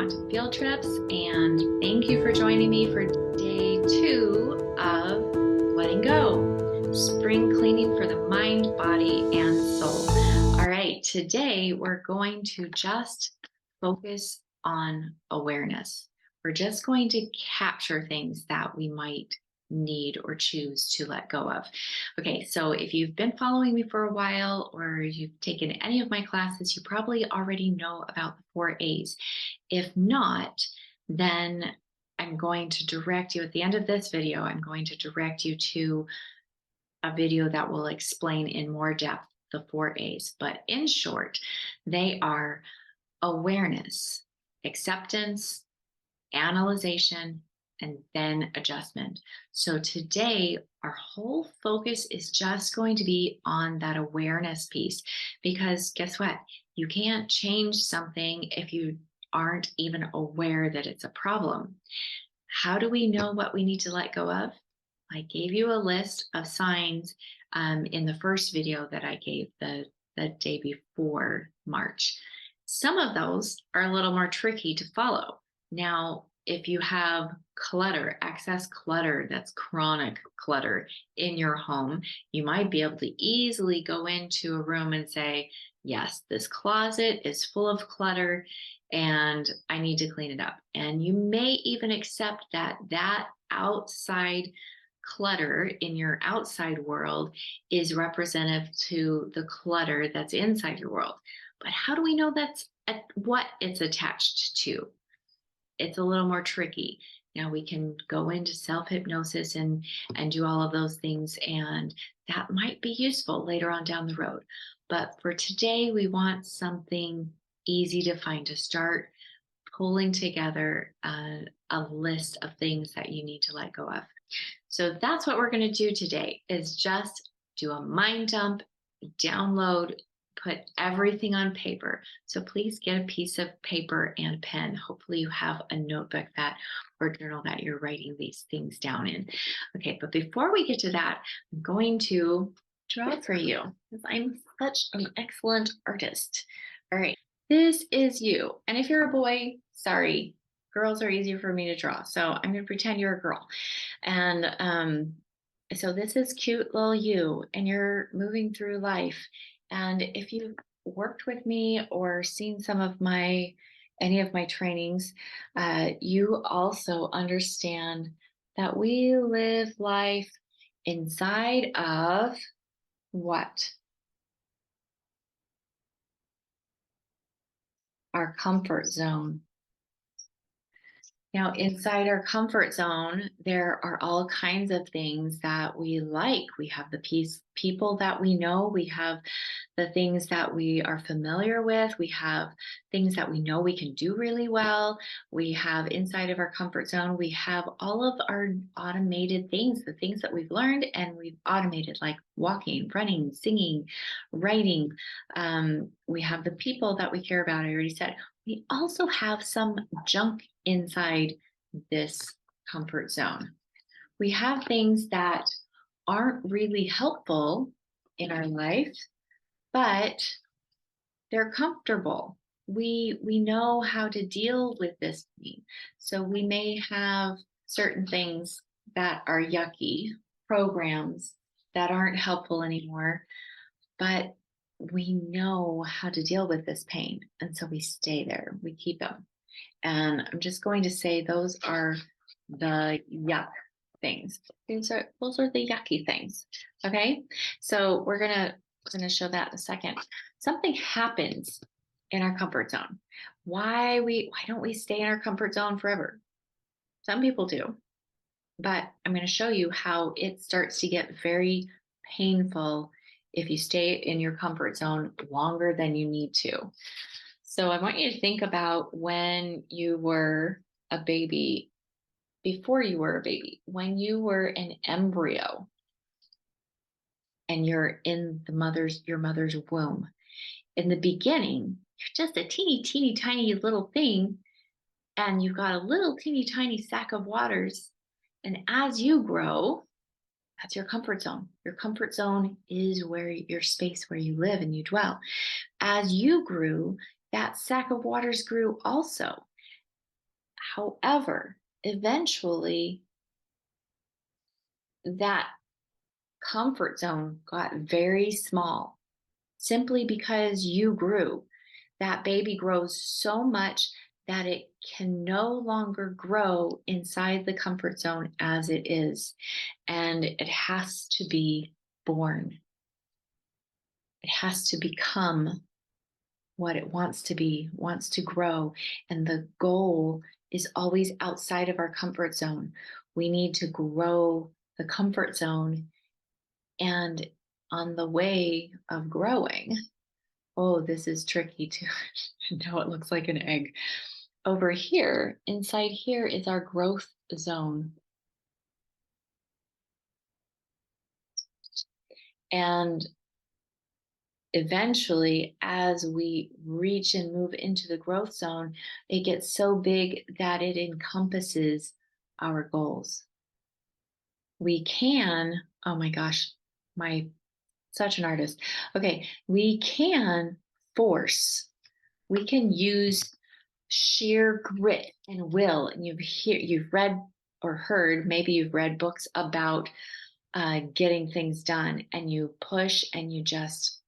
to Field Trips, and thank you for joining me for day 2 of Letting Go, Spring Cleaning for the Mind, Body, and Soul. All right, today we're going to just focus on awareness. We're just going to capture things that we might need or choose to let go of. Okay, so if you've been following me for a while or you've taken any of my classes, you probably already know about the 4 A's. If not, then I'm going to direct you at the end of this video. I'm going to direct you to a video that will explain in more depth the 4 A's. But in short, they are awareness, acceptance, analyzation, and then adjustment. So today, our whole focus is just going to be on that awareness piece, because guess what? You can't change something if you aren't even aware that it's a problem. How do we know what we need to let go of? I gave you a list of signs in the first video that I gave the day before March. Some of those are a little more tricky to follow. Now, if you have clutter, excess clutter, that's chronic clutter in your home, you might be able to easily go into a room and say, yes, this closet is full of clutter and I need to clean it up. And you may even accept that that outside clutter in your outside world is representative to the clutter that's inside your world. But how do we know that's what it's attached to? It's a little more tricky. Now we can go into self-hypnosis and do all of those things, and that might be useful later on down the road. But for today, we want something easy to find to start pulling together a list of things that you need to let go of. So that's what we're going to do today, is just do a mind dump, download, put everything on paper. So please get a piece of paper and pen. Hopefully you have a notebook or journal that you're writing these things down in. Okay, but before we get to that, I'm going to draw for you, because I'm such an excellent artist. All right, this is you. And if you're a boy, sorry, girls are easier for me to draw. So I'm going to pretend you're a girl. And so this is cute little you, and you're moving through life. And if you've worked with me or seen any of my trainings, you also understand that we live life inside of what? Our comfort zone. Now, inside our comfort zone, there are all kinds of things that we like. We have the people that we know. We have the things that we are familiar with. We have things that we know we can do really well. We have inside of our comfort zone, we have all of our automated things, the things that we've learned and we've automated, like walking, running, singing, writing. We have the people that we care about. I already said. We also have some junk inside this comfort zone. We have things that aren't really helpful in our life, but they're comfortable. We know how to deal with this pain. So we may have certain things that are yucky, programs that aren't helpful anymore, but we know how to deal with this pain. And so we stay there, we keep them. And I'm just going to say those are the yuck things. Those are the yucky things. Okay. So we're gonna show that in a second. Something happens in our comfort zone. Why don't we stay in our comfort zone forever? Some people do, but I'm going to show you how it starts to get very painful if you stay in your comfort zone longer than you need to. So I want you to think about when you were a baby, before you were a baby, when you were an embryo and you're in your mother's womb. In the beginning, you're just a teeny tiny little thing, and you've got a little teeny tiny sack of waters. And as you grow, that's your comfort zone. Your comfort zone is your space where you live and you dwell. As you grew, that sack of waters grew also. However, eventually that comfort zone got very small simply because you grew. That baby grows so much that it can no longer grow inside the comfort zone as it is. And it has to be born. It has to become what it wants to be, wants to grow. And the goal is always outside of our comfort zone. We need to grow the comfort zone. And on the way of growing, oh, this is tricky to know it looks like an egg. Over here, inside here is our growth zone. And eventually, as we reach and move into the growth zone, it gets so big that it encompasses our goals. We can, oh my gosh, such an artist. Okay, we can force, we can use sheer grit and will. And you've read or heard, maybe you've read books about getting things done, and you push and you just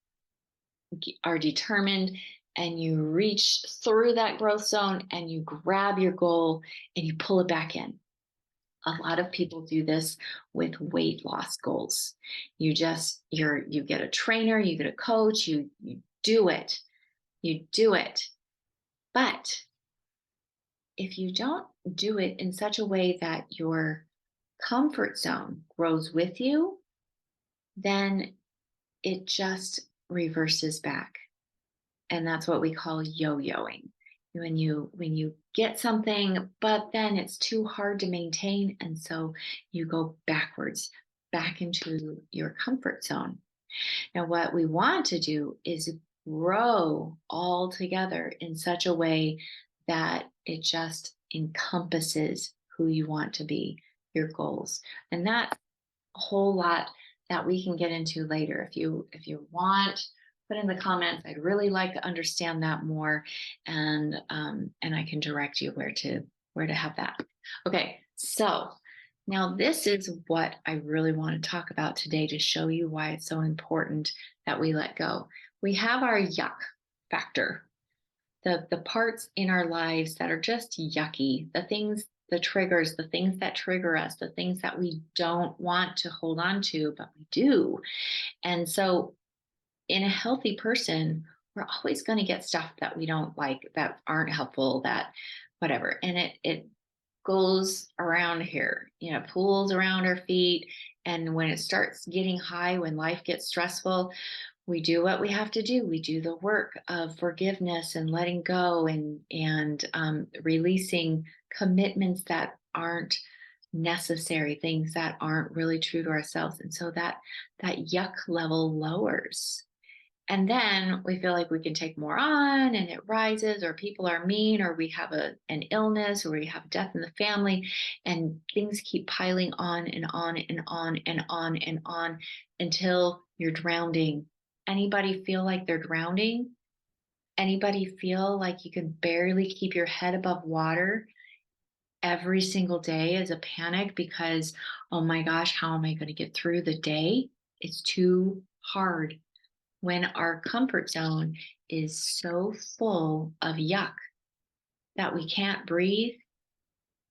are determined and you reach through that growth zone and you grab your goal and you pull it back in. A lot of people do this with weight loss goals. You get a trainer, you get a coach, you do it. You do it. But if you don't do it in such a way that your comfort zone grows with you, then it just reverses back. And that's what we call yo-yoing. When you get something, but then it's too hard to maintain, and so you go backwards, back into your comfort zone. Now, what we want to do is grow all together in such a way that it just encompasses who you want to be, your goals. And that's a whole lot that we can get into later. If you want, put in the comments. I'd really like to understand that more, and I can direct you where to have that. Okay, so now this is what I really want to talk about today to show you why it's so important that we let go. We have our yuck factor, the parts in our lives that are just yucky, the things, the triggers, the things that trigger us, the things that we don't want to hold on to, but we do. And so in a healthy person, we're always going to get stuff that we don't like, that aren't helpful, that whatever. And it goes around here, pools around our feet. And when it starts getting high, when life gets stressful, we do what we have to do. We do the work of forgiveness and letting go, and releasing commitments that aren't necessary, things that aren't really true to ourselves. And so that yuck level lowers. And then we feel like we can take more on, and it rises, or people are mean, or we have an illness, or we have death in the family, and things keep piling on and on and on and on and on until you're drowning. Anybody feel like they're drowning? Anybody feel like you can barely keep your head above water every single day as a panic because, oh my gosh, how am I going to get through the day? It's too hard. When our comfort zone is so full of yuck that we can't breathe,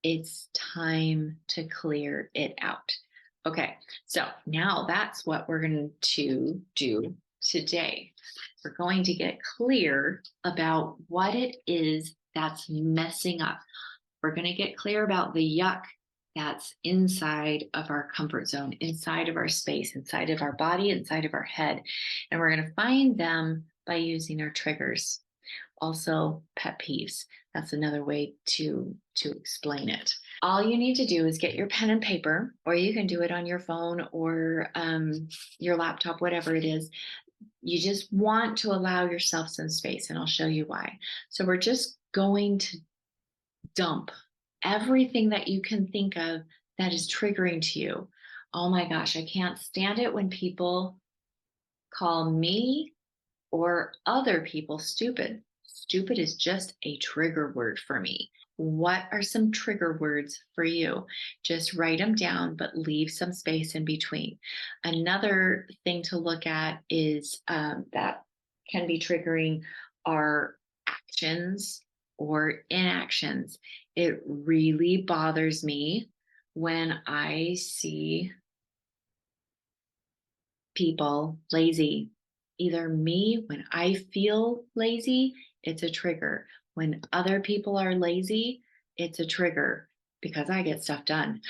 it's time to clear it out. Okay, so now that's what we're going to do today. We're going to get clear about what it is that's messing up. We're going to get clear about the yuck that's inside of our comfort zone, inside of our space, inside of our body, inside of our head. And we're going to find them by using our triggers. Also, pet peeves. That's another way to explain it. All you need to do is get your pen and paper, or you can do it on your phone or your laptop, whatever it is. You just want to allow yourself some space, and I'll show you why. So we're just going to dump everything that you can think of that is triggering to you. Oh my gosh, I can't stand it when people call me or other people stupid. Stupid is just a trigger word for me. What are some trigger words for you? Just write them down, but leave some space in between. Another thing to look at is that can be triggering are actions or inactions. It really bothers me when I see people lazy. Either me, when I feel lazy, it's a trigger. When other people are lazy, it's a trigger because I get stuff done.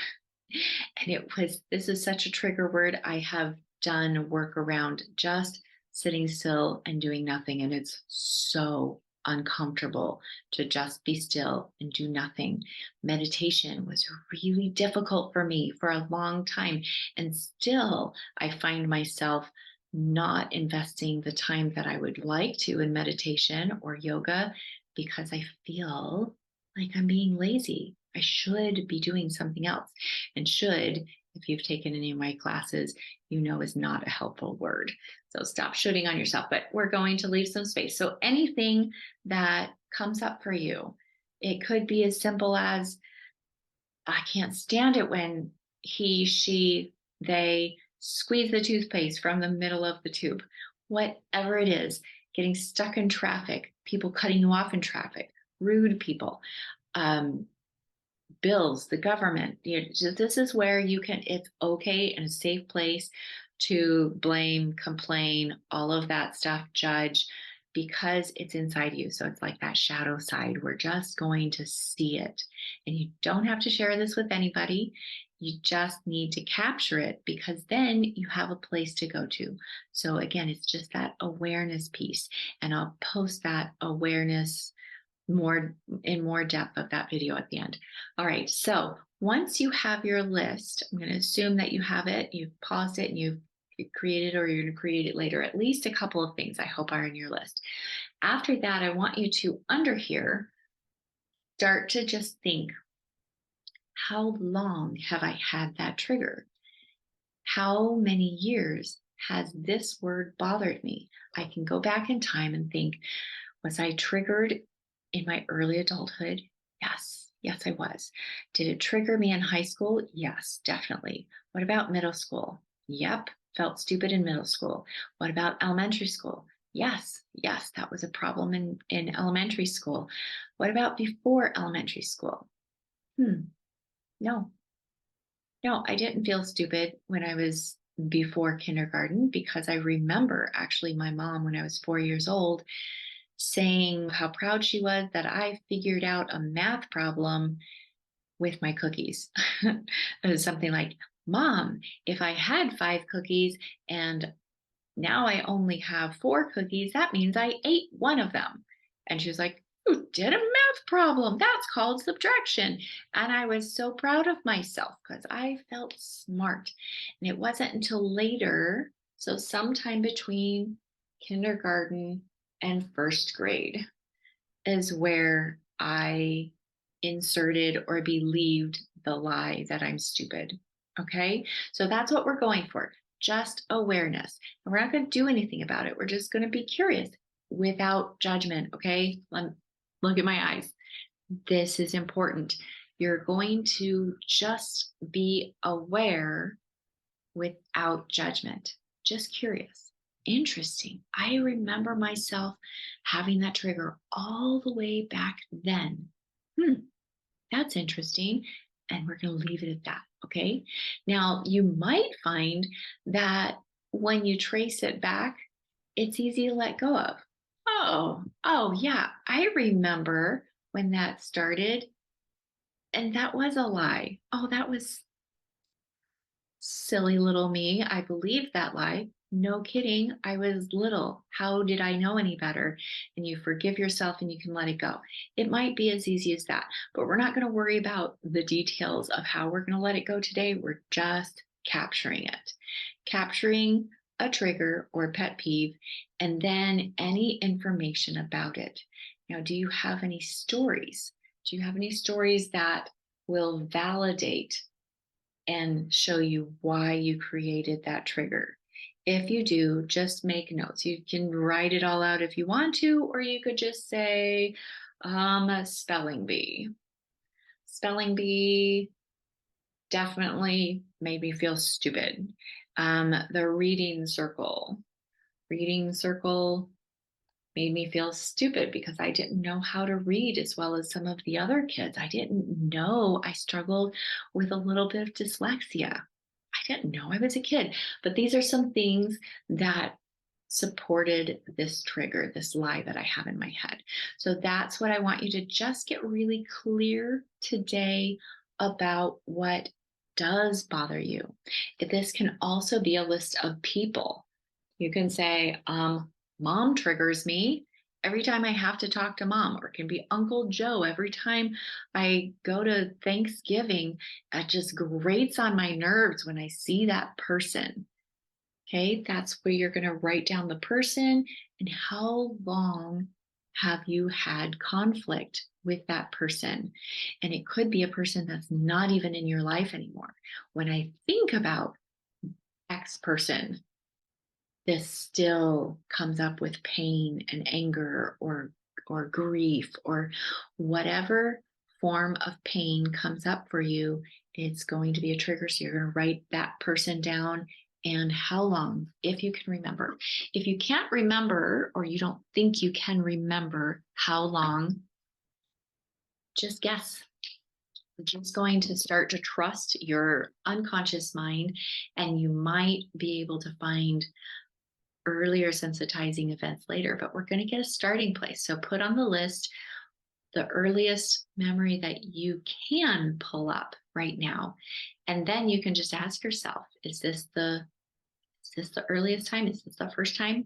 And this is such a trigger word. I have done work around just sitting still and doing nothing. And it's so uncomfortable to just be still and do nothing. Meditation was really difficult for me for a long time. And still, I find myself not investing the time that I would like to in meditation or yoga because I feel like I'm being lazy. I should be doing something else. And should, if you've taken any of my classes, you know is not a helpful word. So stop shooting on yourself, but we're going to leave some space. So anything that comes up for you, it could be as simple as, I can't stand it when he, she, they squeeze the toothpaste from the middle of the tube. Whatever it is, getting stuck in traffic, people cutting you off in traffic, rude people, bills, the government. This is where it's okay and a safe place to blame, complain, all of that stuff, judge, because it's inside you. So it's like that shadow side. We're just going to see it. And you don't have to share this with anybody. You just need to capture it because then you have a place to go to. So again, it's just that awareness piece. And I'll post that awareness more depth of that video at the end. All right. So once you have your list, I'm going to assume that you have it, you've paused it and you've created, or you're going to create it later. At least a couple of things I hope are in your list. After that, I want you to, under here, start to just think, how long have I had that trigger? How many years has this word bothered me? I can go back in time and think, was I triggered in my early adulthood? Yes. Yes, I was. Did it trigger me in high school? Yes, definitely. What about middle school? Yep. Felt stupid in middle school. What about elementary school? Yes. Yes, that was a problem in elementary school. What about before elementary school? No, no, I didn't feel stupid when I was before kindergarten because I remember actually my mom, when I was 4 years old, saying how proud she was that I figured out a math problem with my cookies. It was something like, Mom, if I had 5 cookies and now I only have 4 cookies, that means I ate one of them. And she was like, you did a math problem. That's called subtraction. And I was so proud of myself because I felt smart. And it wasn't until later, so sometime between kindergarten and first grade, is where I inserted or believed the lie that I'm stupid. Okay. So that's what we're going for. Just awareness. And we're not going to do anything about it. We're just going to be curious without judgment. Okay. Look at my eyes. This is important. You're going to just be aware without judgment, just curious. Interesting. I remember myself having that trigger all the way back then. That's interesting. And we're going to leave it at that. Okay. Now, you might find that when you trace it back, it's easy to let go of. Oh, yeah. I remember when that started, and that was a lie. Oh, that was silly little me. I believed that lie. No kidding. I was little. How did I know any better? And you forgive yourself and you can let it go. It might be as easy as that, but we're not going to worry about the details of how we're going to let it go today. We're just capturing it, capturing a trigger or pet peeve, and then any information about it. Now, do you have any stories? Do you have any stories that will validate and show you why you created that trigger? If you do, just make notes. You can write it all out if you want to, or you could just say, a spelling bee. spelling bee definitely made me feel stupid. The reading circle made me feel stupid because I didn't know how to read as well as some of the other kids. I didn't know I struggled with a little bit of dyslexia. I didn't know I was a kid. But these are some things that supported this trigger, this lie that I have in my head. So that's what I want you to just get really clear today about what does bother you. This can also be a list of people. You can say, mom triggers me every time I have to talk to mom, or it can be Uncle Joe every time I go to Thanksgiving. It just grates on my nerves when I see that person. Okay, that's where you're going to write down the person and how long have you had conflict with that person. And it could be a person that's not even in your life anymore. When I think about X person, this still comes up with pain and anger or grief or whatever form of pain comes up for you, it's going to be a trigger. So you're going to write that person down and how long, if you can remember. If you can't remember or you don't think you can remember how long, just guess. You're just going to start to trust your unconscious mind, and you might be able to find earlier sensitizing events later, but we're going to get a starting place. So put on the list the earliest memory that you can pull up right now. And then you can just ask yourself, is this the earliest time? Is this the first time?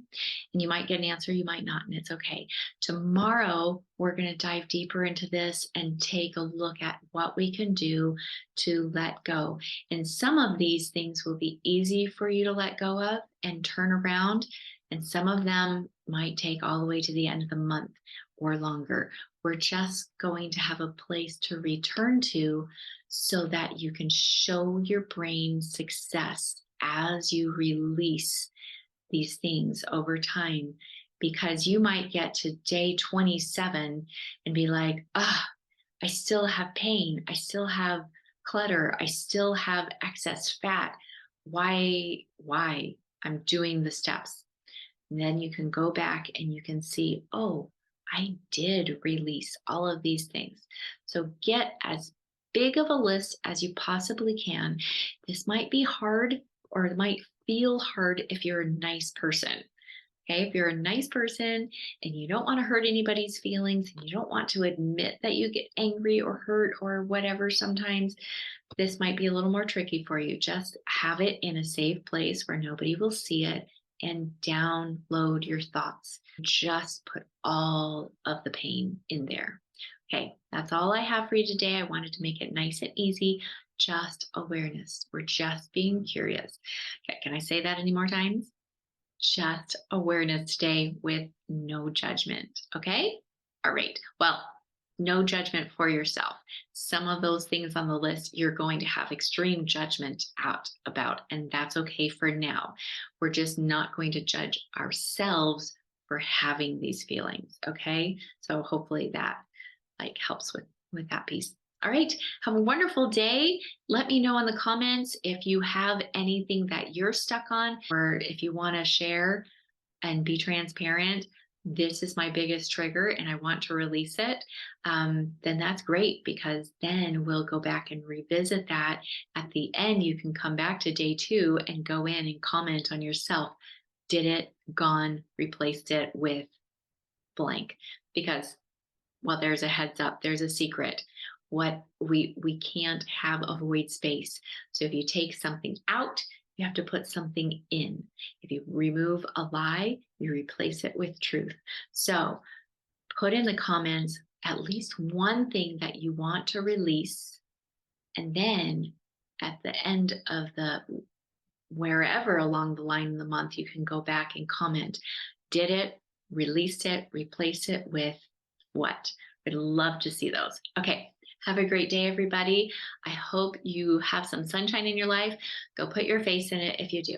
And you might get an answer, you might not, and it's okay. Tomorrow, we're going to dive deeper into this and take a look at what we can do to let go. And some of these things will be easy for you to let go of and turn around. And some of them might take all the way to the end of the month or longer. We're just going to have a place to return to so that you can show your brain success as you release these things over time, because you might get to day 27 and be like, I still have pain. I still have clutter. I still have excess fat. Why? I'm doing the steps. And then you can go back and you can see, oh, I did release all of these things. So get as big of a list as you possibly can. This might be hard, or it might feel hard if you're a nice person. Okay, if you're a nice person and you don't want to hurt anybody's feelings and you don't want to admit that you get angry or hurt or whatever, sometimes this might be a little more tricky for you. Just have it in a safe place where nobody will see it and download your thoughts. Just put all of the pain in there. Okay, that's all I have for you today. I wanted to make it nice and easy. Just awareness. We're just being curious. Okay, can I say that any more times? Just awareness today with no judgment. Okay? All right. Well, no judgment for yourself. Some of those things on the list you're going to have extreme judgment out about, and that's okay for now. We're just not going to judge ourselves for having these feelings. Okay? So hopefully that helps with that piece. All right. Have a wonderful day. Let me know in the comments if you have anything that you're stuck on, or if you want to share and be transparent. This is my biggest trigger and I want to release it. Then that's great, because then we'll go back and revisit that. At the end, you can come back to day 2 and go in and comment on yourself. Did it, gone, replaced it with blank? Because, well, there's a heads up, there's a secret. What we can't have a void space. So if you take something out, you have to put something in. If you remove a lie, you replace it with truth. So put in the comments at least one thing that you want to release. And then at the end of wherever along the line in the month, you can go back and comment. Did it, released it, replace it with what? I'd love to see those. Okay. Have a great day, everybody. I hope you have some sunshine in your life. Go put your face in it if you do.